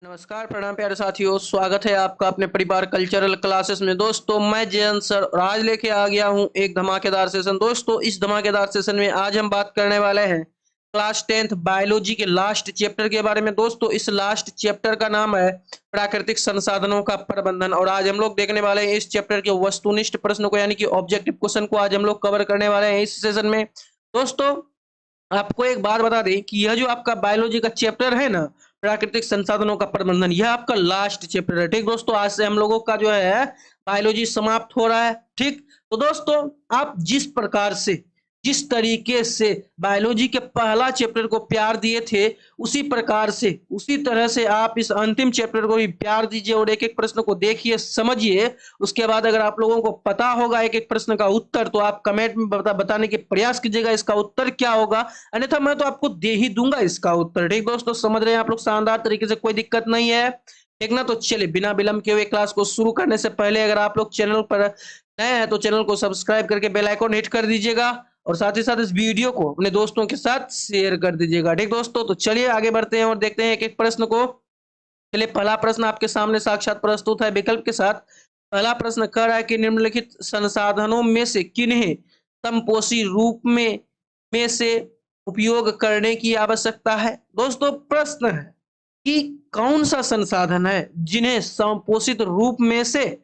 नमस्कार प्रणाम प्यारे साथियों, स्वागत है आपका अपने परिवार कल्चरल क्लासेस में। दोस्तों मैं जयंत सर और आज लेके आ गया हूं एक धमाकेदार सेशन। दोस्तों इस धमाकेदार सेशन में आज हम बात करने वाले हैं क्लास 10th बायोलॉजी के लास्ट चैप्टर के बारे में। दोस्तों इस लास्ट चैप्टर का नाम है प्राकृतिक संसाधनों का प्रबंधन और आज हम लोग देखने वाले हैं इस चैप्टर के वस्तुनिष्ठ प्रश्न को, यानी कि ऑब्जेक्टिव क्वेश्चन को आज हम लोग कवर करने वाले हैं इस सेशन में। दोस्तों आपको एक बात बता दें कि यह जो आपका बायोलॉजी का चैप्टर है ना, प्राकृतिक संसाधनों का प्रबंधन, यह आपका लास्ट चैप्टर है। ठीक दोस्तों, आज से हम लोगों का जो है बायोलॉजी समाप्त हो रहा है। ठीक, तो दोस्तों आप जिस तरीके से बायोलॉजी के पहला चैप्टर को प्यार दिए थे, उसी तरह से आप इस अंतिम चैप्टर को भी प्यार दीजिए और एक एक प्रश्न को देखिए, समझिए। उसके बाद अगर आप लोगों को पता होगा एक एक प्रश्न का उत्तर, तो आप कमेंट में बताने के प्रयास कीजिएगा इसका उत्तर क्या होगा, अन्यथा मैं तो आपको दे ही दूंगा इसका उत्तर। ठीक दोस्तों, समझ रहे हैं आप लोग शानदार तरीके से, कोई दिक्कत नहीं है। ठीक ना, तो चलिए बिना विलंब के हुए क्लास को शुरू करने से पहले अगर आप लोग चैनल पर नए हैं तो चैनल को सब्सक्राइब करके बेल आइकन हिट कर दीजिएगा और साथ ही साथ इस वीडियो को अपने दोस्तों के साथ शेयर कर दीजिएगा। ठीक दोस्तों, तो चलिए आगे बढ़ते हैं और देखते हैं एक एक प्रश्न को। चलिए पहला प्रश्न आपके सामने साक्षात प्रस्तुत है विकल्प के साथ। पहला प्रश्न कह रहा है कि निम्नलिखित संसाधनों में से किन्हें समपोषी रूप में से उपयोग करने की आवश्यकता है। दोस्तों प्रश्न है कि कौन सा संसाधन है जिन्हें संपोषित रूप में से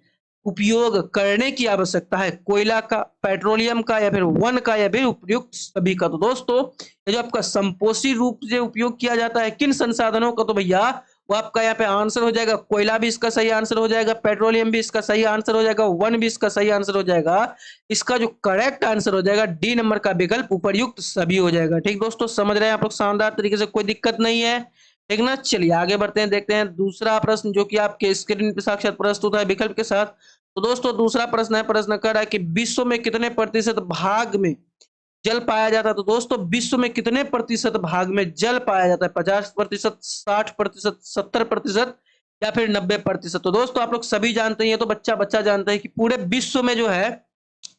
उपयोग करने की आवश्यकता है, कोयला का, पेट्रोलियम का या फिर वन का या फिर उपयुक्त सभी का। तो दोस्तों ये जो आपका संपोषी रूप से उपयोग किया जाता है किन संसाधनों का, तो भैया वो आपका यहाँ पे आंसर हो जाएगा कोयला भी इसका सही आंसर हो जाएगा, पेट्रोलियम भी इसका सही आंसर हो जाएगा, वन भी इसका सही आंसर हो जाएगा। इसका जो करेक्ट आंसर हो जाएगा डी नंबर का विकल्प उपर्युक्त सभी हो जाएगा। ठीक दोस्तों, समझ रहे हैं आप लोग शानदार तरीके से, कोई दिक्कत नहीं है। ठीक ना, चलिए आगे बढ़ते हैं, देखते हैं दूसरा प्रश्न जो कि आपके स्क्रीन पे साक्षात प्रस्तुत है विकल्प के साथ। तो दोस्तों दूसरा प्रश्न है, प्रश्न कर रहा है कि विश्व में कितने प्रतिशत भाग में जल पाया जाता है। तो दोस्तों विश्व में कितने प्रतिशत भाग में जल पाया जाता है, 50%, 60%, 70% या फिर 90%। तो दोस्तों आप लोग सभी जानते हैं, ये तो बच्चा बच्चा जानते हैं कि पूरे विश्व में जो है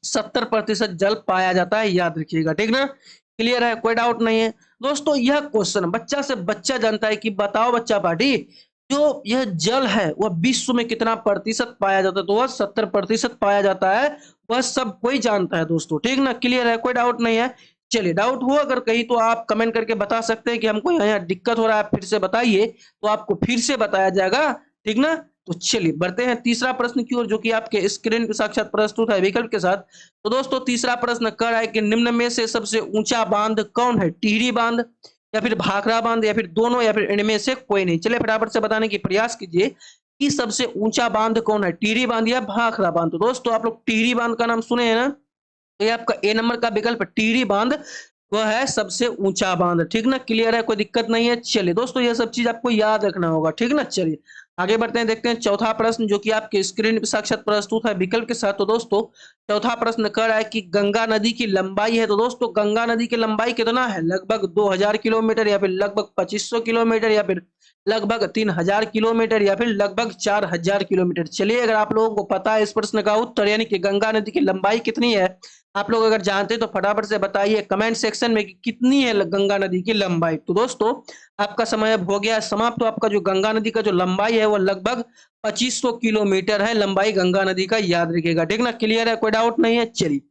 70% जल पाया जाता है, याद रखिएगा। ठीक ना, क्लियर है, कोई डाउट नहीं है। दोस्तों यह क्वेश्चन बच्चा से बच्चा जानता है कि बताओ बच्चा पार्टी, जो यह जल है वह विश्व में कितना प्रतिशत पाया जाता है, तो वह 70% पाया जाता है, वह सब कोई जानता है दोस्तों। ठीक ना, क्लियर है, कोई डाउट नहीं है। चलिए डाउट हो अगर कहीं तो आप कमेंट करके बता सकते हैं कि हमको यहाँ दिक्कत हो रहा है, फिर से बताइए, तो आपको फिर से बताया जाएगा। ठीक ना, तो चलिए बढ़ते हैं तीसरा प्रश्न की ओर जो कि आपके स्क्रीन पे साक्षात प्रस्तुत है विकल्प के साथ। तो दोस्तों तीसरा प्रश्न कह रहा है कि निम्न में से सबसे ऊंचा बांध कौन है, टिहरी बांध या फिर भाखड़ा बांध या फिर दोनों या फिर इनमें से कोई नहीं। चलिए फटाफट से बताने की प्रयास कीजिए कि सबसे ऊंचा बांध कौन है, टिहरी बांध या भाखड़ा बांध। तो दोस्तों आप लोग टिहरी बांध का नाम सुने हैं ना, तो ये आपका ए नंबर का विकल्प टिहरी बांध वह है सबसे ऊंचा बांध। ठीक ना, क्लियर है, कोई दिक्कत नहीं है। चलिए दोस्तों ये सब चीज आपको याद रखना होगा। ठीक ना, चलिए आगे बढ़ते हैं, देखते हैं चौथा प्रश्न जो कि आपके स्क्रीन पर साक्षात प्रस्तुत है विकल्प के साथ। तो दोस्तों चौथा प्रश्न कह रहा है कि गंगा नदी की लंबाई है। तो दोस्तों गंगा नदी की लंबाई कितना है, लगभग 2000 किलोमीटर या फिर लगभग 2500 किलोमीटर या फिर लगभग 3000 किलोमीटर या फिर लगभग 4000 किलोमीटर। चलिए अगर आप लोगों को पता है इस प्रश्न का उत्तर, यानी कि गंगा नदी की लंबाई कितनी है, आप लोग अगर जानते हैं तो फटाफट से बताइए कमेंट सेक्शन में कि कितनी है गंगा नदी की लंबाई। तो दोस्तों आपका समय अब हो गया समाप्त। तो आपका जो गंगा नदी का जो लंबाई है वो लगभग 2500 किलोमीटर है लंबाई गंगा नदी का, याद रखिएगा। ठीक ना, क्लियर है, कोई डाउट नहीं है। चलिए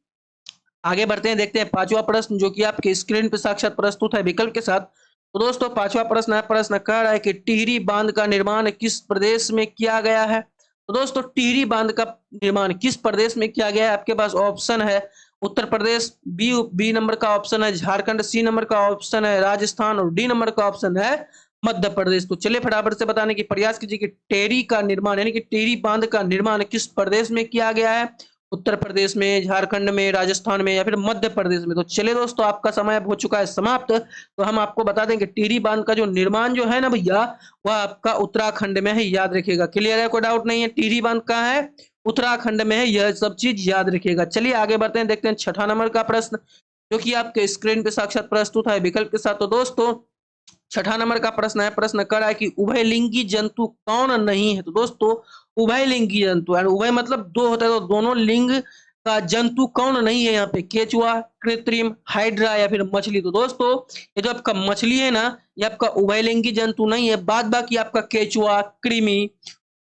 आगे बढ़ते हैं, देखते हैं पांचवा प्रश्न जो कि आपके स्क्रीन पे साक्षात प्रस्तुत है विकल्प के साथ। तो दोस्तों पांचवा प्रश्न है, प्रश्न कह रहा है कि टिहरी बांध का निर्माण किस प्रदेश में किया गया है। तो दोस्तों टिहरी बांध का निर्माण किस प्रदेश में किया गया है, आपके पास ऑप्शन है उत्तर प्रदेश, बी नंबर का ऑप्शन है झारखंड, सी नंबर का ऑप्शन है राजस्थान और डी नंबर का ऑप्शन है मध्य प्रदेश। तो चलिए फटाफट से बताने की प्रयास कीजिए कि टेरी का निर्माण यानी कि टेरी बांध का निर्माण किस प्रदेश में किया गया है, उत्तर प्रदेश में, झारखंड में, राजस्थान में या फिर मध्य प्रदेश में। तो चलिए दोस्तों आपका समय हो चुका है समाप्त। तो हम आपको बता दें कि टिहरी बांध का जो निर्माण जो है ना भैया, वह आपका उत्तराखंड में है, याद रखिएगा। क्लियर है, कोई डाउट नहीं है, टिहरी बांध कहाँ है, उत्तराखंड में है, यह सब चीज याद रखिएगा। चलिए आगे बढ़ते हैं, देखते हैं छठा नंबर का प्रश्न जो कि आपके स्क्रीन पे साक्षात प्रस्तुत है विकल्प के साथ। तो दोस्तों छठा नंबर का प्रश्न है, प्रश्न कर रहा है कि उभयलिंगी जंतु कौन नहीं है। तो दोस्तों उभयलिंगी जंतु, उभय मतलब दो होता है, तो दोनों लिंग का जंतु कौन नहीं है यहाँ पे? केचुआ, कृत्रिम, हाइड्रा या फिर मछली। तो दोस्तों ये जो आपका मछली है ना, ये आपका उभयलिंगी जंतु नहीं है। बाद बाकी आपका केचुआ, कृमि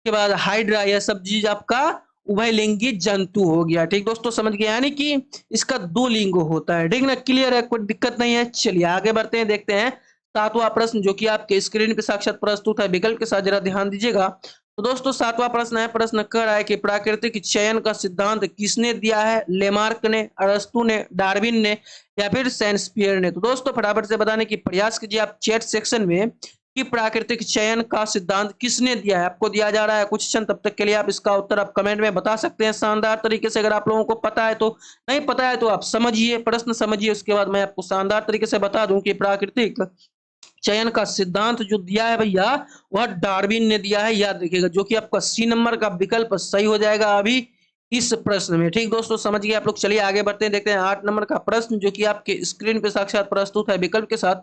के बाद हाइड्रा, यह सब चीज आपका उभयलिंगी जंतु हो गया। ठीक दोस्तों, समझ गए? यानी कि इसका दो लिंग होता है। ठीक ना, क्लियर है, कोई दिक्कत नहीं है। चलिए आगे बढ़ते हैं, देखते हैं सातवां प्रश्न जो कि आपके स्क्रीन पे साक्षात प्रस्तुत है। विकल्प के साथ जरा ध्यान दीजिएगा। तो दोस्तों सातवां प्रश्न है, प्रश्न कह रहा है कि प्राकृतिक चयन का सिद्धांत किसने दिया है? लेमार्क ने, अरस्तु ने, डार्विन ने या फिर शेक्सपियर ने? तो दोस्तों फटाफट से बताने की प्रयास कीजिए आप चैट सेक्शन में कि प्राकृतिक चयन का सिद्धांत किसने दिया है। आपको दिया जा रहा है क्वेश्चन, तब तक के लिए आप इसका उत्तर आप कमेंट में बता सकते हैं शानदार तरीके से। अगर आप लोगों को पता है तो, नहीं पता है तो आप समझिए, प्रश्न समझिए, उसके बाद मैं आपको शानदार तरीके से बता दूं कि प्राकृतिक चयन का सिद्धांत जो दिया है भैया, वह डार्विन ने दिया है, याद रखिएगा। जो कि आपका सी नंबर का विकल्प सही हो जाएगा अभी इस प्रश्न में। ठीक दोस्तों, समझ गए आप लोग। चलिए आगे बढ़ते हैं, देखते हैं 8 नंबर का प्रश्न जो कि आपके स्क्रीन पे साक्षात प्रस्तुत है विकल्प के साथ।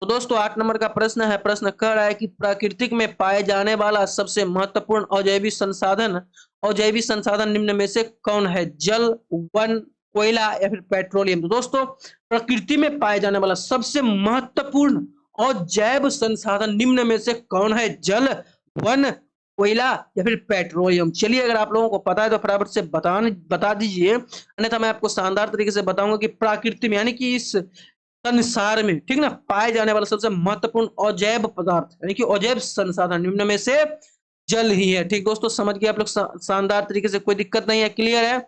तो दोस्तों 8 नंबर का प्रश्न है, प्रश्न कह रहा है कि प्राकृतिक में पाए जाने वाला सबसे महत्वपूर्ण अजैविक संसाधन निम्न में से कौन है? जल, वन, कोयला या फिर पेट्रोलियम? तो दोस्तों प्रकृति में पाए जाने वाला सबसे महत्वपूर्ण और जैव संसाधन निम्न में से कौन है? जल, वन, कोयला या फिर पेट्रोलियम? चलिए अगर आप लोगों को पता है तो फटाफट से बता दीजिए, अन्यथा मैं आपको शानदार तरीके से बताऊंगा कि प्रकृति में यानी कि इस संसार में, ठीक ना, पाए जाने वाला सबसे महत्वपूर्ण अजैव पदार्थ यानी कि अजैव संसाधन निम्न में से जल ही है। ठीक दोस्तों, समझ गए आप लोग शानदार तरीके से, कोई दिक्कत नहीं है, क्लियर है।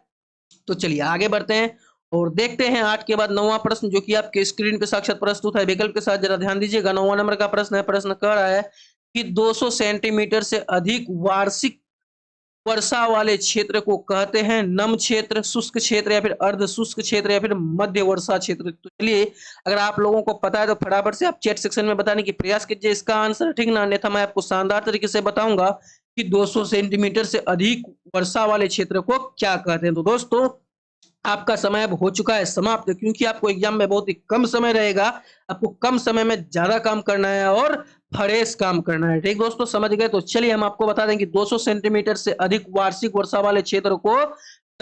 तो चलिए आगे बढ़ते हैं और देखते हैं 8 के बाद 9वां प्रश्न जो कि आपके स्क्रीन पे साक्षात प्रस्तुत है विकल्प के साथ। जरा ध्यान दीजिएगा। 9वां नंबर का प्रश्न है, प्रश्न कह रहा है कि 200 सेंटीमीटर से अधिक वार्षिक वर्षा वाले क्षेत्र को कहते हैं नम क्षेत्र, शुष्क क्षेत्र या फिर अर्ध शुष्क क्षेत्र या फिर मध्य वर्षा क्षेत्र? तो चलिए अगर आप लोगों को पता है तो फटाफट से आप चैट सेक्शन में बताने की प्रयास कीजिए इसका आंसर, ठीक ना, अन्यथा मैं आपको शानदार तरीके से बताऊंगा कि 200 सेंटीमीटर से अधिक वर्षा वाले क्षेत्र को क्या कहते हैं। तो दोस्तों आपका समय अब हो चुका है समाप्त, क्योंकि आपको एग्जाम में बहुत ही कम समय रहेगा। आपको कम समय में ज्यादा काम करना है और फ्रेश काम करना है। ठीक दोस्तों, समझ गए? तो चलिए हम आपको बता दें कि 200 सेंटीमीटर से अधिक वार्षिक वर्षा वाले क्षेत्र को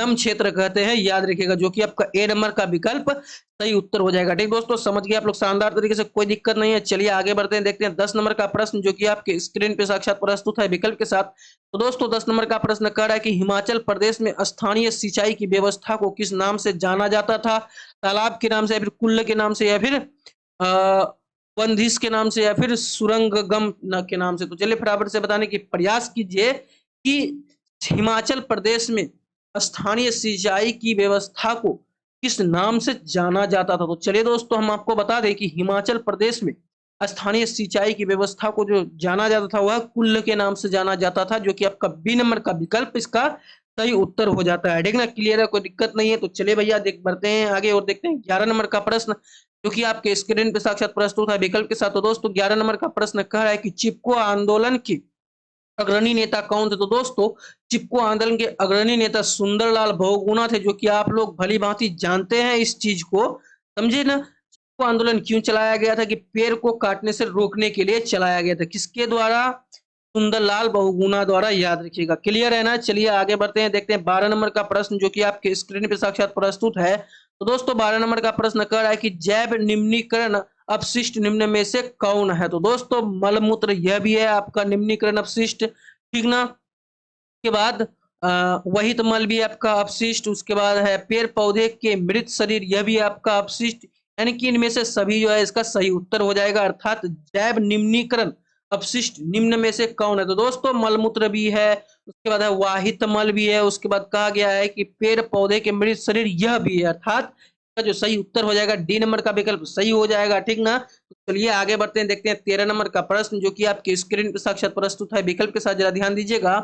नम क्षेत्र कहते हैं, याद रखिएगा। जो कि आपका ए नंबर का विकल्प सही उत्तर हो जाएगा। ठीक दोस्तों, समझ गए आप लोग शानदार तरीके से, कोई दिक्कत नहीं है। चलिए आगे बढ़ते हैं, देखते हैं 10 नंबर का प्रश्न जो कि आपके स्क्रीन पे साक्षात प्रस्तुत है विकल्प के साथ। तो दोस्तों 10 नंबर का प्रश्न कह रहा है कि हिमाचल प्रदेश में स्थानीय सिंचाई की व्यवस्था को किस नाम से जाना जाता था? तालाब के नाम से या फिर कुल्ल के नाम से या फिर बंदिश के नाम से या फिर सुरंगगम के नाम से? तो चलिए फटाफट से बताने की प्रयास कीजिए कि हिमाचल प्रदेश में स्थानीय सिंचाई की व्यवस्था को किस नाम से जाना जाता था। तो चलिए दोस्तों हम आपको बता दें कि हिमाचल प्रदेश में स्थानीय सिंचाई की व्यवस्था को जो जाना जाता था वह कुल्ल के नाम से जाना जाता था, जो कि आपका बी नंबर का विकल्प इसका सही उत्तर हो जाता है। ठीक ना, क्लियर है, कोई दिक्कत नहीं है। तो चलिए भैया देख बढ़ते हैं आगे और देखते हैं 11 नंबर का प्रश्न जो कि आपके स्क्रीन पे साक्षात प्रस्तुत है विकल्प के साथ। तो दोस्तों 11 नंबर का प्रश्न कह रहा है कि चिपको आंदोलन की अग्रणी नेता कौन थे? तो दोस्तों चिपको आंदोलन के अग्रणी नेता सुंदरलाल बहुगुणा थे, जो कि आप लोग भली भांति जानते हैं इस चीज को, समझे ना। चिपको आंदोलन क्यों चलाया गया था? कि पेड़ को काटने से रोकने के लिए चलाया गया था। किसके द्वारा? सुंदरलाल बहुगुणा द्वारा, याद रखिएगा। क्लियर है ना? चलिए आगे बढ़ते हैं, देखते हैं 12 नंबर का प्रश्न जो कि आपके स्क्रीन पे साक्षात प्रस्तुत है। तो दोस्तों 12 नंबर का प्रश्न कह रहा है कि जैव निम्नीकरण अपशिष्ट निम्न में से कौन है? तो दोस्तों मलमूत्र यह भी है आपका निम्नीकरण अपशिष्ट, ठीक ना। के बाद वहित मल भी आपका अपशिष्ट, उसके बाद है पेड़ पौधे के मृत शरीर, यह भी आपका अपशिष्ट, यानी कि इनमें से सभी जो है इसका सही उत्तर हो जाएगा। अर्थात जैव निम्नीकरण अपशिष्ट निम्न में से कौन है? तो दोस्तों मलमूत्र भी है, उसके बाद है वाहित मल भी है, उसके बाद कहा गया है कि पेड़ पौधे के मृत शरीर यह भी है, अर्थात का जो सही उत्तर हो जाएगा डी नंबर का विकल्प सही हो जाएगा, ठीक ना। तो चलिए आगे बढ़ते हैं, देखते हैं 13 नंबर का प्रश्न जो कि आपके स्क्रीन पर साक्षात प्रस्तुत है विकल्प के साथ, जरा ध्यान दीजिएगा।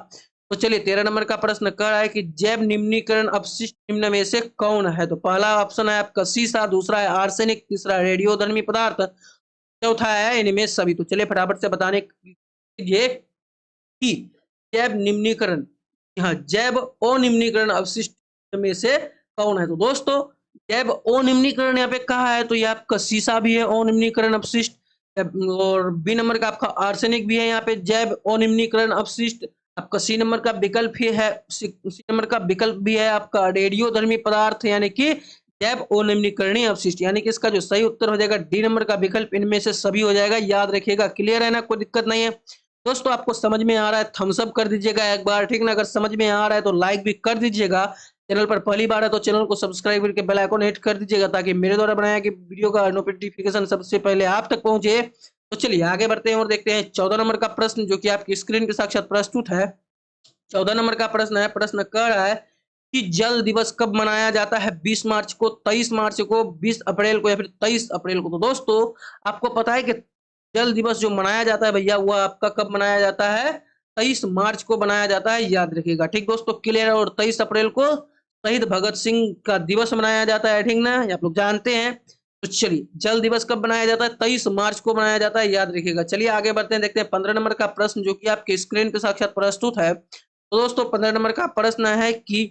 तो चलिए 13 नंबर का प्रश्न कह रहा है कि जैव निम्नीकरण अपशिष्ट निम्न में से कौन है? तो पहला ऑप्शन है आपका सीसा, दूसरा है आर्सेनिक, तीसरा रेडियोधर्मी पदार्थ, चौथा है इनमें सभी। तो चलिए फटाफट से बताने कीजिए कि जैव निम्नीकरण, हाँ जैव अनिम्नीकरण अपशिष्ट में से कौन है? तो दोस्तों जैव अनिम्नीकरण यहाँ पे कहा है तो ये आपका सीसा भी है अनिम्नीकरण अपशिष्ट, और बी नंबर का आपका आर्सेनिक भी है यहाँ पे जैव अनिम्नीकरण अपशिष्ट, आपका सी नंबर का विकल्प ही है, सी नंबर का विकल्प भी है आपका रेडियोधर्मी पदार्थ यानी कि जैव अनिम्नीकरणीय अवशिष्ट, यानी कि इसका जो सही उत्तर हो जाएगा डी नंबर का विकल्प, इनमें से सभी हो जाएगा, याद रखिएगा। क्लियर है ना, कोई दिक्कत नहीं है दोस्तों। आपको समझ में आ रहा है थम्स अप कर दीजिएगा एक बार, ठीक ना। अगर समझ में आ रहा है तो लाइक भी कर दीजिएगा। चैनल पर पहली बार है तो चैनल को सब्सक्राइब करके बेल आइकन हिट कर दीजिएगा, ताकि मेरे द्वारा बनाया गया वीडियो का नोटिफिकेशन सबसे पहले आप तक पहुंचे। तो चलिए आगे बढ़ते हैं और देखते हैं 14 नंबर का प्रश्न, जो कि आपकी स्क्रीन पे साक्षात प्रस्तुत है। 14 नंबर का प्रश्न है, प्रश्न कह रहा है कि जल दिवस कब मनाया जाता है? 20 मार्च को, 23 मार्च को, 20 अप्रैल को या फिर 23 अप्रैल को। तो दोस्तों आपको पता है कि जल दिवस जो मनाया जाता है भैया, वो आपका कब मनाया जाता है? 23 मार्च को मनाया जाता है, याद रखिएगा। ठीक दोस्तों, क्लियर है। और 23 अप्रैल को शहीद भगत सिंह का दिवस मनाया जाता है, ठीक ना, आप लोग जानते हैं। तो चलिए जल दिवस कब मनाया जाता है? 23 मार्च को मनाया जाता है, याद रखिएगा। चलिए आगे बढ़ते हैं, देखते हैं 15 नंबर का प्रश्न, जो कि आपके स्क्रीन पे साक्षात प्रस्तुत है। तो दोस्तों 15 नंबर का प्रश्न है कि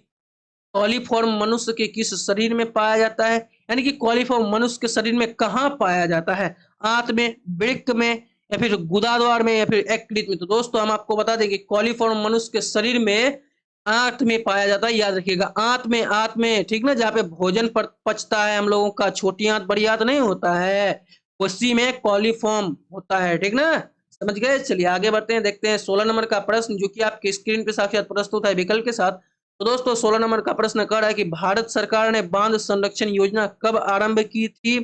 कॉलीफॉर्म मनुष्य के किस शरीर में पाया जाता है? यानी कि कॉलीफॉर्म मनुष्य के शरीर में कहाँ पाया जाता है? आंत में, वृक्क में, या फिर गुदाद्वार में, या फिर यकृत में। तो दोस्तों हम आपको बता दें कि कॉलीफॉर्म मनुष्य के शरीर में आंत में पाया जाता है, याद रखिएगा। आंत में, ठीक ना, जहाँ पे भोजन पर पचता है हम लोगों का, छोटी आंत बड़ी आंत नहीं होता है, उसी में कॉलीफॉर्म होता है, ठीक ना, समझ गए। चलिए आगे बढ़ते हैं, देखते हैं 16 नंबर का प्रश्न, जो कि आपकी स्क्रीन पे साक्षात प्रस्तुत है विकल्प के साथ। तो दोस्तों 16 नंबर का प्रश्न कर रहा है कि भारत सरकार ने बांध संरक्षण योजना कब आरंभ की थी?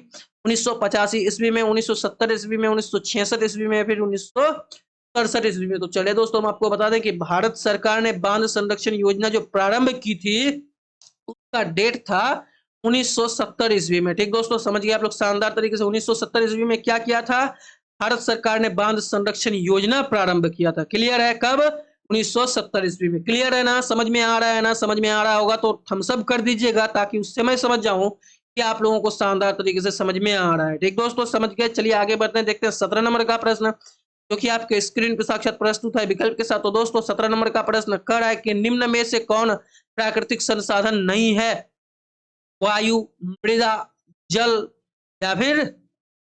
1985 ईस्वी में, 1970 ईस्वी में, 1966 ईस्वी में, फिर 1967 ईस्वी में। तो चले दोस्तों हम आपको बता दें कि भारत सरकार ने बांध संरक्षण योजना जो प्रारंभ की थी, उसका डेट था 1970 ईस्वी में। ठीक दोस्तों, समझ गए आप लोग शानदार तरीके से। 1970 ईस्वी में क्या किया था? भारत सरकार ने बांध संरक्षण योजना प्रारंभ किया था। क्लियर है? कब? 1970 ईस्वी में। क्लियर है ना? समझ में आ रहा है ना? समझ में आ रहा होगा तो थम्स अप कर दीजिएगा, ताकि उससे मैं समझ जाऊं कि आप लोगों को शानदार तरीके से समझ में आ रहा है। ठीक दोस्तों, समझ गए। चलिए आगे बढ़ते हैं, देखते हैं 17 नंबर का प्रश्न, जो कि आपके स्क्रीन पर साक्षात प्रस्तुत है विकल्प के साथ। तो दोस्तों 17 नंबर का प्रश्न कह रहा है कि निम्न में से कौन प्राकृतिक संसाधन नहीं है? वायु, मृदा, जल, या फिर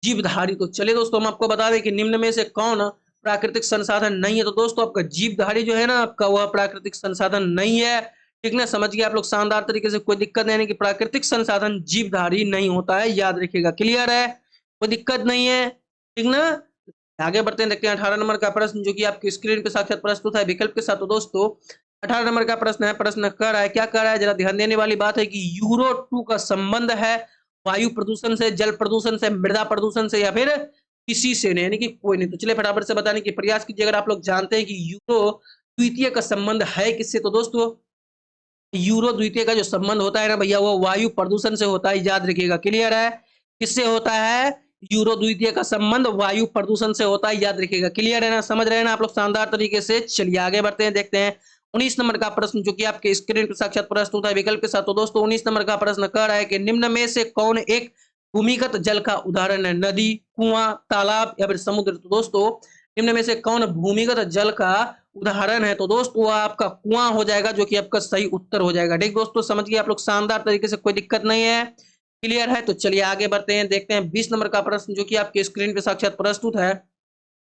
जीवधारी। तो चलिए दोस्तों हम आपको बता दें कि निम्न में से कौन प्राकृतिक संसाधन नहीं है। तो दोस्तों आपका जीवधारी जो है ना आपका, वह प्राकृतिक संसाधन नहीं है। ठीक ना, समझ गए आप लोग शानदार तरीके से। कोई दिक्कत नहीं है कि प्राकृतिक संसाधन जीवधारी नहीं होता है, याद रखिएगा। क्लियर है? कोई दिक्कत नहीं है, ठीक ना। आगे बढ़ते हैं, देखते हैं 18 नंबर का प्रश्न, जो कि आपकी स्क्रीन पे साक्षात प्रस्तुत है विकल्प के साथ। तो दोस्तों 18 नंबर का प्रश्न है, प्रश्न कर रहा है, क्या कर रहा है, जरा ध्यान देने वाली बात है कि यूरो 2 का संबंध है वायु प्रदूषण से, जल प्रदूषण से, मृदा प्रदूषण से, या फिर किसी से नहीं, यानी कि कोई नहीं। तो चलिए फटाफट से बताने की प्रयास कीजिए। अगर आप लोग जानते हैं कि यूरो द्वितीय का संबंध है किससे, तो दोस्तों यूरो द्वितीय का जो संबंध होता है ना भैया, वो वायु प्रदूषण से होता है, याद रखिएगा। क्लियर है? किससे होता है? यूरो द्वितीय का संबंध वायु प्रदूषण से होता है, याद रखिएगा। क्लियर है ना? समझ रहे हैं ना आप लोग शानदार तरीके से। चलिए आगे बढ़ते हैं, देखते हैं 19 नंबर का प्रश्न, जो कि आपके स्क्रीन पर साक्षात प्रस्तुत है विकल्प के साथ। तो दोस्तों 19 नंबर का प्रश्न कह रहा है कि निम्न में से कौन एक भूमिगत जल का उदाहरण है? नदी, कुआं, तालाब, या फिर समुद्र। तो दोस्तों निम्न में से कौन भूमिगत जल का उदाहरण है? तो दोस्तों वो आपका कुआं हो जाएगा, जो कि आपका सही उत्तर हो जाएगा। ठीक दोस्तों, समझ गए आप लोग शानदार तरीके से, कोई दिक्कत नहीं है। क्लियर है? तो चलिए आगे बढ़ते हैं, देखते हैं 20 नंबर का प्रश्न, जो कि आपके स्क्रीन पे साक्षात प्रस्तुत है।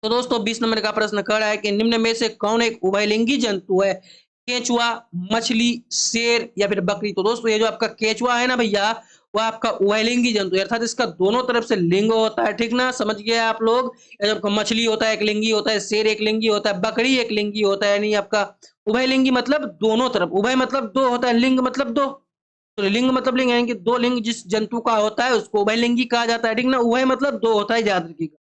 तो दोस्तों 20 नंबर का प्रश्न कह रहा है कि निम्न में से कौन एक उभयलिंगी जंतु है? केंचुआ, मछली, शेर, या फिर बकरी। तो दोस्तों ये जो आपका केंचुआ है ना भैया, वो आपका उभयलिंगी जंतु है, अर्थात इसका दोनों तरफ से लिंग होता है। ठीक ना, समझ गए आप लोग। ये जब मछली होता है एक लिंगी होता है, शेर एक लिंगी होता है, बकरी एक लिंगी होता है, यानी आपका उभयलिंगी मतलब दोनों तरफ, उभय मतलब दो होता है, लिंग मतलब दो। तो लिंग मतलब लिंग, यानी कि दो लिंग जिस जंतु का होता है उसको उभयलिंगी कहा जाता है। ठीक ना, उभय मतलब दो होता है, याद रखिएगा।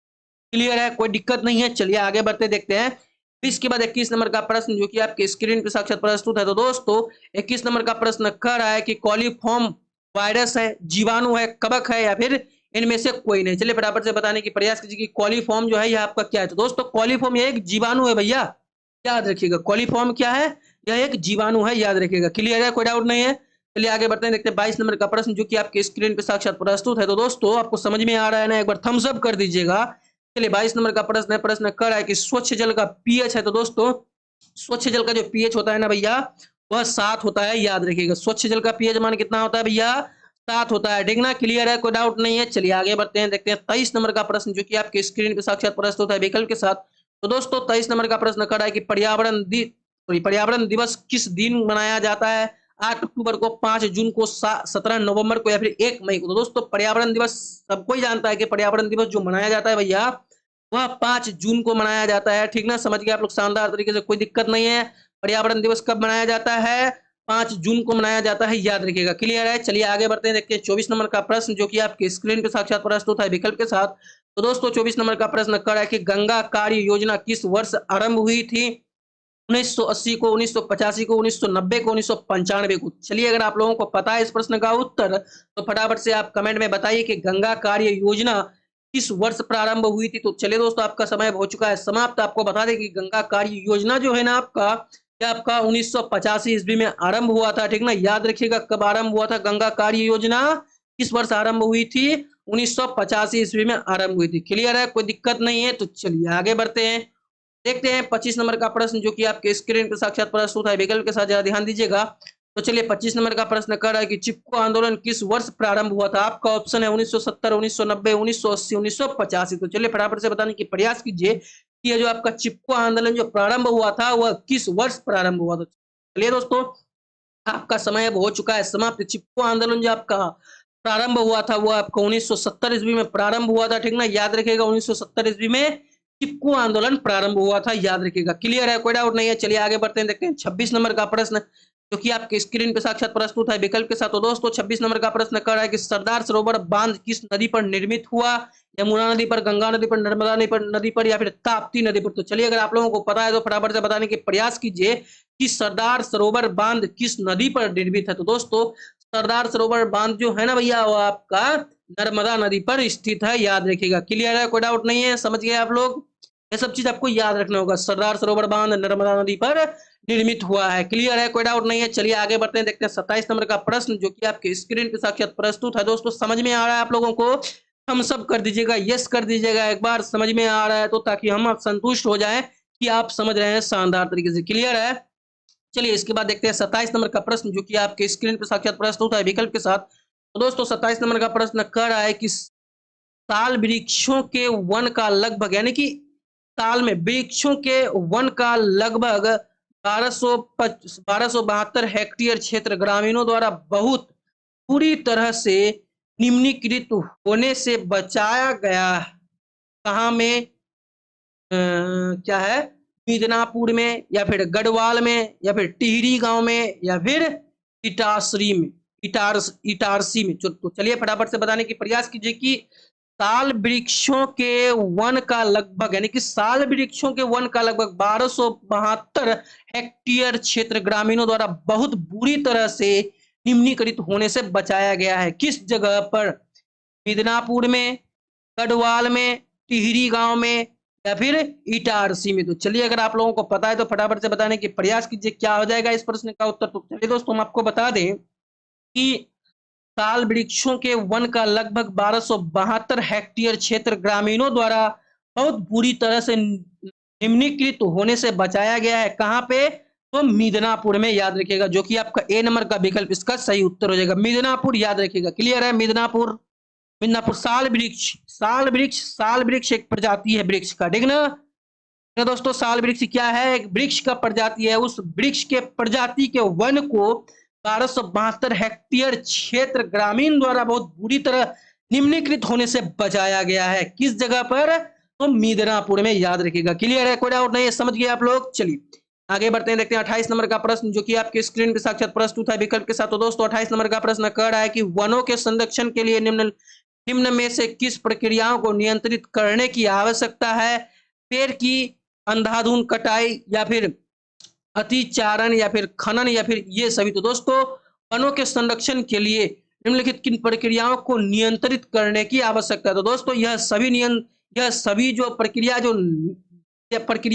क्लियर है? कोई दिक्कत नहीं है। चलिए आगे बढ़ते देखते हैं। इसके बाद 21 नंबर का प्रश्न, जो कि आपके स्क्रीन पे साक्षात प्रस्तुत है। तो दोस्तों 21 नंबर का प्रश्न कह रहा है कि कॉलीफॉर्म वायरस है, जीवाणु है, कवक है, या फिर इनमें से कोई नहीं। चलिए फटाफट से बताने की प्रयास कीजिए कि कॉलीफॉर्म जो है यह आपका क्या है। तो दोस्तों कॉलीफॉर्म यह एक जीवाणु है भैया, याद रखिएगा। कॉलीफॉर्म क्या है? यह एक जीवाणु है, याद रखिएगा। क्लियर है? कोई डाउट नहीं है। चलिए आगे बढ़ते हैं, देखते हैं 22 नंबर का प्रश्न, जो कि आपके स्क्रीन पे साक्षात प्रस्तुत है। तो दोस्तों आपको समझ में आ रहा है ना? एक बार थम्स अप कर दीजिएगा। चलिए 22 नंबर का प्रश्न है, प्रश्न कर रहा है कि स्वच्छ जल का पीएच है। तो दोस्तों स्वच्छ जल का जो पीएच होता है ना भैया, वह 7 होता है, याद रखिएगा। स्वच्छ जल का पीएच मान कितना होता है भैया? 7 होता है, ठीक ना। क्लियर है? कोई डाउट नहीं है। चलिए आगे बढ़ते हैं, देखते हैं 23 नंबर का प्रश्न, जो कि आपके स्क्रीन पे साक्षात प्रस्तुत है विकल्प के साथ। तो दोस्तों 23 नंबर का प्रश्न कर रहा है कि पर्यावरण पर्यावरण दिवस किस दिन मनाया जाता है? 8 अक्टूबर को, 5 जून को, 17 नवंबर को या फिर 1 मई को। तो दोस्तों पर्यावरण दिवस सबको ही जानता है कि पर्यावरण दिवस जो मनाया जाता है भैया, वह 5 जून को मनाया जाता है। ठीक ना, समझ गए आप लोग शानदार तरीके से, कोई दिक्कत नहीं है। पर्यावरण दिवस कब मनाया जाता है? 5 जून को मनाया जाता है, याद रखिएगा। क्लियर है? चलिए आगे बढ़ते हैं, देखते हैं 24 नंबर का प्रश्न जो कि आपके स्क्रीन पे साक्षात प्रस्तुत है विकल्प के साथ। तो दोस्तों 24 नंबर का प्रश्न कर रहा है कि गंगा कार्य योजना किस वर्ष आरंभ हुई थी? 1980 को, 1985 को, 1990 को, 1995 को। चलिए अगर आप लोगों को पता है इस प्रश्न का उत्तर तो फटाफट से आप कमेंट में बताइए कि गंगा कार्य योजना किस वर्ष प्रारंभ हुई थी। तो चलिए दोस्तों आपका समय हो चुका है समाप्त। आपको बता दें कि गंगा कार्य योजना जो है ना आपका, क्या आपका 1985 ईस्वी में आरंभ हुआ था। ठीक ना, याद रखिएगा कब आरंभ हुआ था गंगा कार्य योजना, किस वर्ष आरंभ हुई थी? 1985 ईस्वी में आरंभ हुई थी। क्लियर है? कोई दिक्कत नहीं है। तो चलिए आगे बढ़ते हैं, देखते हैं 25 नंबर का प्रश्न जो कि आपके स्क्रीन पर साक्षात प्रस्तुत है विकल्प के साथ, जरा ध्यान दीजिएगा। तो चलिए 25 नंबर का प्रश्न कर रहा है कि चिपको आंदोलन किस वर्ष प्रारंभ हुआ था? आपका ऑप्शन है 1970, 1990, 1980, 1985। तो चलिए फटाफट से बताने की प्रयास कीजिए कि ये जो आपका चिपको आंदोलन जो प्रारंभ हुआ था वह किस वर्ष प्रारंभ हुआ था। चलिए दोस्तों आपका समय अब हो चुका है समाप्त। चिपको आंदोलन जो आपका प्रारंभ हुआ था वो आपका 1970 ईस्वी में प्रारंभ हुआ था। ठीक ना, याद रखिएगा 1970 ईस्वी में चिपको आंदोलन प्रारंभ हुआ था, याद रखिएगा। क्लियर है? कोई डाउट नहीं है। चलिए आगे बढ़ते हैं, देखते हैं 26 नंबर का प्रश्न जो कि आपके स्क्रीन पे साक्षात प्रस्तुत है विकल्प के साथ। तो दोस्तों 26 नंबर का प्रश्न कर रहा है कि सरदार सरोवर बांध किस नदी पर निर्मित हुआ? यमुना नदी पर, गंगा नदी पर, नर्मदा नदी पर या फिर ताप्ती नदी पर। तो चलिए अगर आप लोगों को पता है तो फटाफट से बताने के प्रयास कीजिए कि सरदार सरोवर बांध किस नदी पर निर्मित है। तो दोस्तों सरदार सरोवर बांध जो है ना भैया वो आपका नर्मदा नदी पर स्थित है, याद रखिएगा। क्लियर है? कोई डाउट नहीं है, समझ गए आप लोग। ये सब चीज आपको याद रखना होगा। सरदार सरोवर बांध नर्मदा नदी पर निर्मित हुआ है। क्लियर है? कोई डाउट नहीं है। चलिए आगे बढ़ते हैं, देखते हैं 27 नंबर का प्रश्न जो कि आपके स्क्रीन के साक्षात प्रस्तुत है। दोस्तों समझ में आ रहा है आप लोगों को? हम सब कर दीजिएगा, यस कर दीजिएगा एक बार समझ में आ रहा है तो, ताकि हम आप संतुष्ट हो जाए कि आप समझ रहे हैं शानदार तरीके से। क्लियर है? चलिए इसके बाद देखते हैं 27 नंबर का प्रश्न जो कि आपके स्क्रीन पर साक्षात प्रस्तुत है विकल्प के साथ। तो दोस्तों 27 नंबर का प्रश्न कर रहा है कि साल वृक्षों के वन का लगभग, यानी कि साल में वृक्षों के वन का लगभग 1272 हेक्टेयर क्षेत्र ग्रामीणों द्वारा बहुत पूरी तरह से निम्नीकृत होने से बचाया गया। कहाँ में? क्या है? मिदनापुर में या फिर गढ़वाल में या फिर टिहरी गांव में या फिर इटारसी में, इटारसी में। तो चलिए फटाफट से बताने की प्रयास कीजिए कि साल वृक्षों के वन का लगभग, यानी कि साल वृक्षों के वन का लगभग 1272 हेक्टेयर क्षेत्र ग्रामीणों द्वारा बहुत बुरी तरह से निम्नीकृत होने से बचाया गया है। किस जगह पर? मिदनापुर में, गढ़वाल में, टिहरी गांव में या फिर इटारसी में। तो चलिए अगर आप लोगों को पता है तो फटाफट से बताने की प्रयास कीजिए क्या हो जाएगा इस प्रश्न का उत्तर। तो चलिए दोस्तों हम आपको बता दें कि साल वृक्षों के वन का लगभग 1272 हेक्टेयर क्षेत्र ग्रामीणों द्वारा बहुत बुरी तरह से निम्नीकृत होने से बचाया गया है। कहां पे? तो मिदनापुर में, याद रखिएगा, जो कि आपका ए नंबर का विकल्प इसका सही उत्तर हो जाएगा। मिदनापुर, याद रखिएगा। क्लियर है? मिदनापुर, मिदनापुर। साल वृक्ष, साल वृक्ष, साल वृक्ष एक प्रजाति है वृक्ष का, ठीक ना। तो दोस्तों साल वृक्ष क्या है? एक वृक्ष का प्रजाति है। उस वृक्ष के प्रजाति के वन को 1272 हेक्टेयर क्षेत्र ग्रामीण द्वारा बहुत बुरी तरह निम्नीकृत होने से बचाया गया है। किस जगह पर? तो मिदनापुर में, याद रखिएगा। क्लियर है? कोई डाउट नहीं है, समझ गए आप लोग। चलिए आगे बढ़ते हैं, देखते हैं 28 नंबर का प्रश्न जो कि आपके स्क्रीन पे साक्षात प्रस्तुत है विकल्प के साथ। तो दोस्तों 28 नंबर का प्रश्न कह रहा है कि वनों के संरक्षण के लिए निम्न में से किस प्रक्रियाओं को नियंत्रित करने की आवश्यकता है? पेड़ की अंधाधुंध कटाई या फिर अतिचारण या फिर खनन या फिर ये सभी। तो दोस्तों वनों के संरक्षण के लिए निम्नलिखित किन प्रक्रियाओं को नियंत्रित करने की आवश्यकता है? तो दोस्तों यह सभी जो प्रक्रिया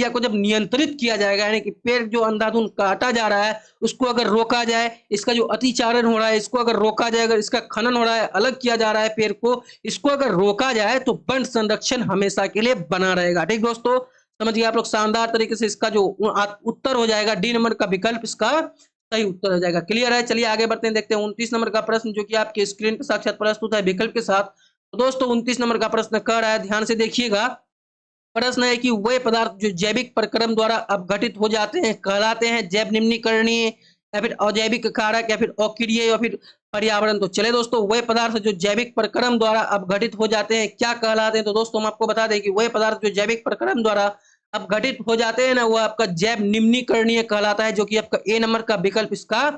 को जब नियंत्रित किया जाएगा, यानी कि पेड़ जो अंधाधुंध काटा जा रहा है उसको अगर रोका जाए, इसका जो अतिचारण हो रहा है इसको अगर रोका जाए, अगर इसका खनन हो रहा है, अलग किया जा रहा है पेड़ को, इसको अगर रोका जाए तो वन संरक्षण हमेशा के लिए बना रहेगा। ठीक दोस्तों, समझिए आप लोग शानदार तरीके से। इसका जो उत्तर हो जाएगा डी नंबर का विकल्प इसका सही उत्तर हो जाएगा। क्लियर है? चलिए आगे बढ़ते हैं, देखते हैं 29 नंबर का प्रश्न जो कि आपके स्क्रीन पर साक्षात प्रस्तुत है विकल्प के साथ। तो दोस्तों 29 नंबर का प्रश्न कर रहा है, ध्यान से देखिएगा प्रश्न है कि वे पदार्थ जो जैविक प्रक्रम द्वारा अपघटित हो जाते हैं कहलाते हैं जैव निम्नीकरणीय या फिर अजैविक कारक या फिर अक्रिय या फिर पर्यावरण। तो चले दोस्तों, वे पदार्थ जो जैविक प्रक्रम द्वारा अपघटित हो जाते हैं क्या कहलाते हैं? तो दोस्तों हम आपको बता दें कि वे पदार्थ जो जैविक प्रक्रम द्वारा अपघटित हो जाते हैं ना, वो आपका जैव निम्नीकरणीय कहलाता है, जो कि आपका ए नंबर का विकल्प इसका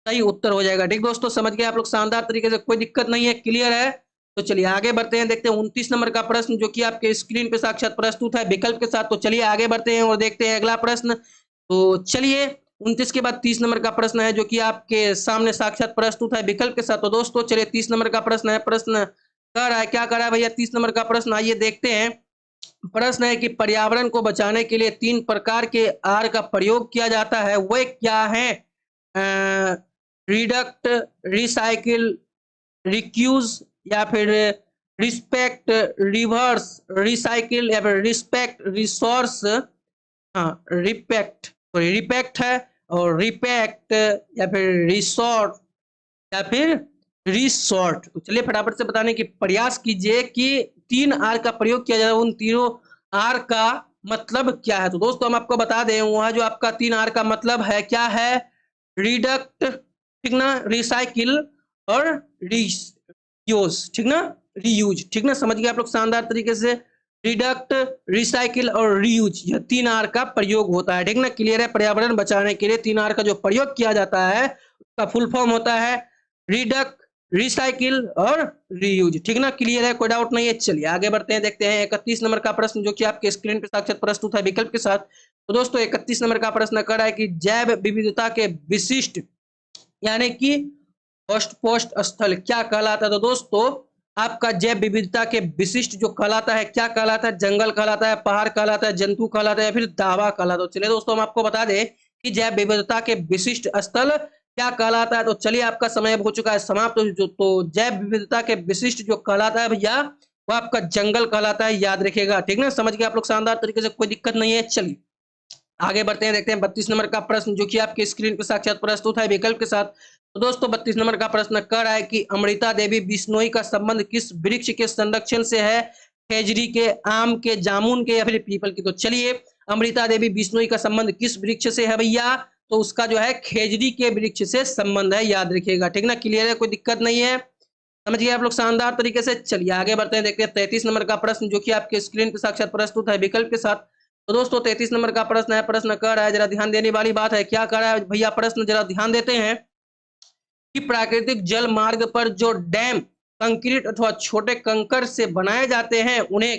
सही उत्तर हो जाएगा। ठीक दोस्तों, समझ गए आप लोग शानदार तरीके से, कोई दिक्कत नहीं है, क्लियर है। तो चलिए आगे बढ़ते हैं, देखते हैं 29 नंबर का प्रश्न जो कि आपके स्क्रीन पे साक्षात प्रस्तुत है विकल्प के साथ। तो चलिए आगे बढ़ते हैं और देखते हैं अगला प्रश्न। तो चलिए 29 के बाद 30 नंबर का प्रश्न है जो कि आपके सामने साक्षात प्रस्तुत है विकल्प के साथ। तो दोस्तों चलिए 30 नंबर का प्रश्न है, प्रश्न कर रहा है, क्या कर रहा है भैया 30 नंबर का प्रश्न, आइए देखते हैं। प्रश्न है कि पर्यावरण को बचाने के लिए 3 प्रकार के आर का प्रयोग किया जाता है, वे क्या है? रिडक्ट, रिसाइकिल, रिक्यूज या फिर रिस्पेक्ट, रिवर्स, रिसाइकिल या फिर रिस्पेक्ट, रिसोर्स, हाँ रिपेक्ट, सॉरी रिपेक्ट है, और रिपेक्ट या फिर रिसोर्ट या फिर रिसोर्ट। तो चलिए फटाफट से बताने की प्रयास कीजिए कि 3 आर का प्रयोग किया जाता है, उन तीनों आर का मतलब क्या है? तो दोस्तों हम आपको बता दें, वहां जो आपका 3 आर का मतलब है क्या है? रिडक्ट, ठीक ना, रिसाइकिल और रीयूज, ठीक ना, रीयूज, ठीक ना, समझ गए आप लोग शानदार तरीके से। रिडक्ट, रिसाइकिल और रीयूज, यह 3 आर का प्रयोग होता है, ठीक ना, क्लियर है। पर्यावरण बचाने के लिए 3 आर का जो प्रयोग किया जाता है उसका फुल फॉर्म होता है रिडक्ट, रिसाइकिल और रीयूज, ठीक ना, क्लियर है, कोई डाउट नहीं है। चलिए आगे बढ़ते हैं, देखते हैं 31 नंबर का प्रश्न जो कि आपके स्क्रीन पे साक्षात प्रस्तुत है विकल्प के साथ। तो दोस्तों 31 नंबर का प्रश्न कर रहा है कि जैव विविधता के विशिष्ट यानी कि होस्ट पोस्ट स्थल क्या कहलाता है? तो दोस्तों आपका जैव विविधता के विशिष्ट जो कहलाता है क्या कहलाता है? जंगल कहलाता है, पहाड़ कहलाता है, जंतु कहलाता है या फिर दावा कहलाता है? चलिए दोस्तों हम आपको बता दें कि जैव विविधता के विशिष्ट स्थल क्या कहलाता है। तो चलिए आपका समय हो चुका है समाप्त। तो जैव विविधता के विशिष्ट जो कहलाता है भैया वो आपका जंगल कहलाता है, याद रखिएगा, ठीक ना, समझ गए आप लोग शानदार तरीके से, कोई दिक्कत नहीं है। चलिए आगे बढ़ते हैं, देखते हैं 32 नंबर का प्रश्न जो कि आपके स्क्रीन पर साक्षात प्रस्तुत है विकल्प के साथ। तो दोस्तों 32 नंबर का प्रश्न कर रहा है कि अमृता देवी बिश्नोई का संबंध किस वृक्ष के संरक्षण से है? खेजड़ी के, आम के, जामुन के या फिर पीपल की? तो चलिए अमृता देवी बिश्नोई का संबंध किस वृक्ष से है भैया? तो उसका जो है खेजड़ी के वृक्ष से संबंध है, याद रखिएगा, ठीक ना, क्लियर है, कोई दिक्कत नहीं है, समझ गए आप लोग शानदार तरीके से। चलिए आगे बढ़ते हैं, देखते हैं 33 नंबर का प्रश्न जो कि आपके स्क्रीन पर साक्षात प्रस्तुत है विकल्प के साथ। तो दोस्तों 33 नंबर का प्रश्न है, प्रश्न कर रहा है, जरा ध्यान देने वाली बात है, क्या कर रहा है भैया प्रश्न, जरा ध्यान देते हैं कि प्राकृतिक जल मार्ग पर जो डैम कंक्रीट अथवा छोटे कंकर से बनाए जाते हैं उन्हें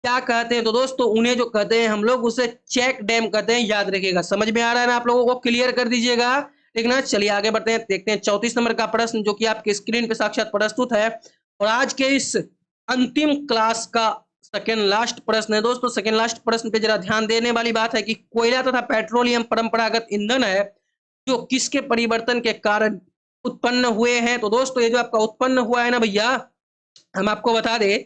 क्या कहते हैं? तो दोस्तों उन्हें जो कहते हैं हम लोग उसे चेक डैम कहते हैं, याद रखिएगा, समझ में आ रहा है ना आप लोगों को, क्लियर कर दीजिएगा, ठीक ना। चलिए आगे बढ़ते हैं, देखते हैं 34 नंबर का प्रश्न जो कि आपके स्क्रीन पे साक्षात प्रस्तुत है और आज के इस अंतिम क्लास का सेकेंड लास्ट प्रश्न है। दोस्तों सेकेंड लास्ट प्रश्न पे जरा ध्यान देने वाली बात है कि कोयला तथा पेट्रोलियम परंपरागत ईंधन है जो किसके परिवर्तन के कारण उत्पन्न हुए हैं? तो दोस्तों ये जो आपका उत्पन्न हुआ है ना भैया, हम आपको बता दें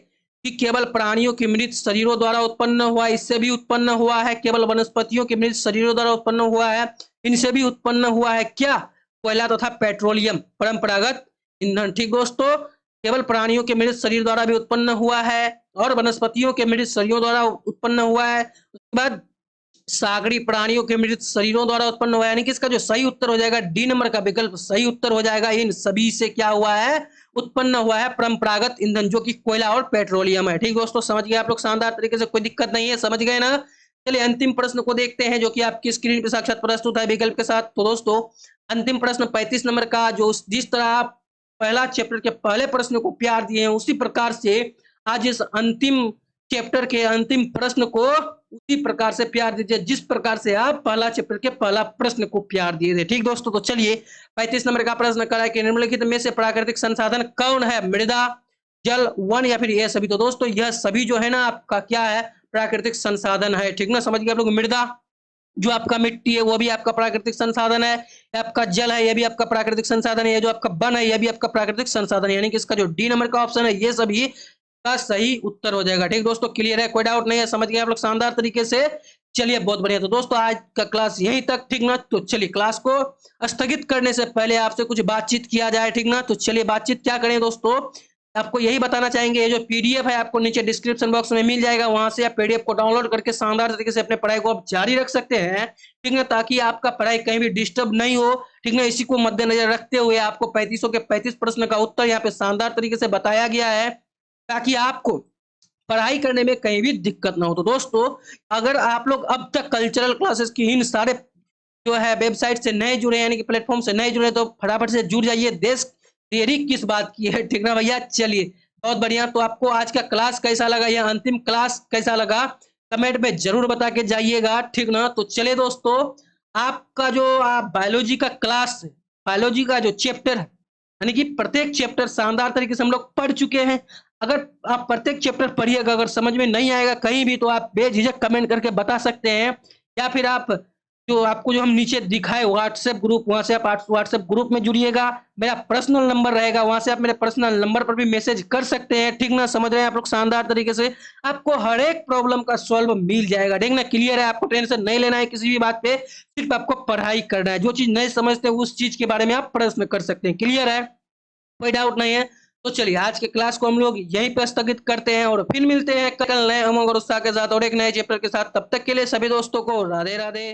कि केवल प्राणियों के मृत शरीरों द्वारा उत्पन्न हुआ, इससे भी उत्पन्न हुआ है, केवल वनस्पतियों के मृत शरीरों द्वारा उत्पन्न हुआ है, इनसे भी उत्पन्न हुआ है क्या? कोयला तथा पेट्रोलियम परंपरागत ईंधन, ठीक दोस्तों, केवल प्राणियों के मृत शरीर द्वारा भी उत्पन्न हुआ है और वनस्पतियों के मृत शरीरों द्वारा उत्पन्न हुआ है। उसके बाद सागरी प्राणियों के मृत शरीरों द्वारा उत्पन्न हुआ है, यानी कि इसका जो सही उत्तर हो जाएगा डी नंबर का विकल्प सही उत्तर हो जाएगा। इन सभी से क्या हुआ है? उत्पन्न हुआ है परंपरागत ईंधन जो कि कोयला और पेट्रोलियम है, ठीक दोस्तों, समझ गए आप लोग शानदार तरीके से, कोई दिक्कत नहीं है, समझ गए ना। चलिए अंतिम प्रश्न को देखते हैं जो कि आपकी स्क्रीन पर साक्षात प्रस्तुत है विकल्प के साथ। तो दोस्तों अंतिम प्रश्न 35 नंबर का, जो जिस तरह आप पहला चैप्टर के पहले प्रश्न को प्यार दिए हैं उसी प्रकार से आज इस अंतिम चैप्टर के अंतिम प्रश्न को उसी प्रकार से प्यार दीजिए जिस प्रकार से आप पहला चैप्टर के पहला प्रश्न को प्यार दिए थे, ठीक दोस्तों। तो चलिए 35 नंबर का प्रश्न करा है कि निम्नलिखित में से प्राकृतिक संसाधन कौन है? मृदा, जल, वन या फिर ये सभी? तो दोस्तों यह सभी जो है ना आपका क्या है? प्राकृतिक संसाधन है, ठीक ना, समझ गए आप लोग। मृदा जो आपका मिट्टी है वो भी आपका प्राकृतिक संसाधन है, आपका जल है ये भी आपका प्राकृतिक संसाधन है, जो आपका वन है ये भी आपका प्राकृतिक संसाधन है, यानी कि इसका जो डी नंबर का ऑप्शन है ये सभी का सही उत्तर हो जाएगा, ठीक दोस्तों, क्लियर है, कोई डाउट नहीं है, समझ गए आप लोग शानदार तरीके से। चलिए बहुत बढ़िया, तो दोस्तों आज का क्लास यहीं तक, ठीक ना। तो चलिए क्लास को स्थगित करने से पहले आपसे कुछ बातचीत किया जाए, ठीक ना। तो चलिए बातचीत क्या करें दोस्तों, आपको यही बताना चाहेंगे, ये जो पीडीएफ है आपको नीचे डिस्क्रिप्शन बॉक्स में मिल जाएगा, वहां से आप पीडीएफ को डाउनलोड करके शानदार तरीके से अपने पढ़ाई को आप जारी रख सकते हैं, ठीक है, ताकि आपका पढ़ाई कहीं भी डिस्टर्ब नहीं हो, ठीक है। इसी को मद्देनजर रखते हुए आपको 3500 के 35 प्रश्न का उत्तर यहाँ पे शानदार तरीके से बताया गया है, ताकि आपको पढ़ाई करने में कहीं भी दिक्कत ना हो। तो दोस्तों, अगर आप लोग अब तक कल्चरल क्लासेस की इन सारे जो है वेबसाइट से नए जुड़े, यानी कि प्लेटफॉर्म से नए जुड़े, तो फटाफट से जुड़ जाइए। देश देरी किस बात की है, ठीक ना भैया। चलिए, बहुत बढ़िया। तो आपको आज का क्लास कैसा लगा, या अंतिम क्लास कैसा लगा, कमेंट में जरूर बता के जाइएगा, ठीक ना। तो चलिए दोस्तों, आपका जो बायोलॉजी का क्लास, बायोलॉजी का जो चैप्टर है, यानी कि प्रत्येक चैप्टर शानदार तरीके से हम लोग पढ़ चुके हैं। अगर आप प्रत्येक चैप्टर पढ़िएगा, अगर समझ में नहीं आएगा कहीं भी, तो आप बेझिझक कमेंट करके बता सकते हैं, या फिर आप जो आपको जो हम नीचे दिखाए व्हाट्सएप ग्रुप, वहां से आप व्हाट्सएप ग्रुप में जुड़िएगा। मेरा पर्सनल नंबर रहेगा, वहां से आप मेरे पर्सनल नंबर पर भी मैसेज कर सकते हैं, ठीक ना। समझ रहे हैं आप लोग शानदार तरीके से, आपको हर एक प्रॉब्लम का सॉल्व मिल जाएगा, ठीक ना। क्लियर है, आपको टेंशन नहीं लेना है किसी भी बात पे, सिर्फ आपको पढ़ाई करना है। जो चीज नहीं समझते उस चीज के बारे में आप प्रश्न कर सकते हैं। क्लियर है, कोई डाउट नहीं है। तो चलिए, आज के क्लास को हम लोग यहीं पे स्थगित करते हैं, और फिर मिलते हैं कल नए उमंग और उत्साह के साथ और एक नए चैप्टर के साथ। तब तक के लिए सभी दोस्तों को राधे राधे।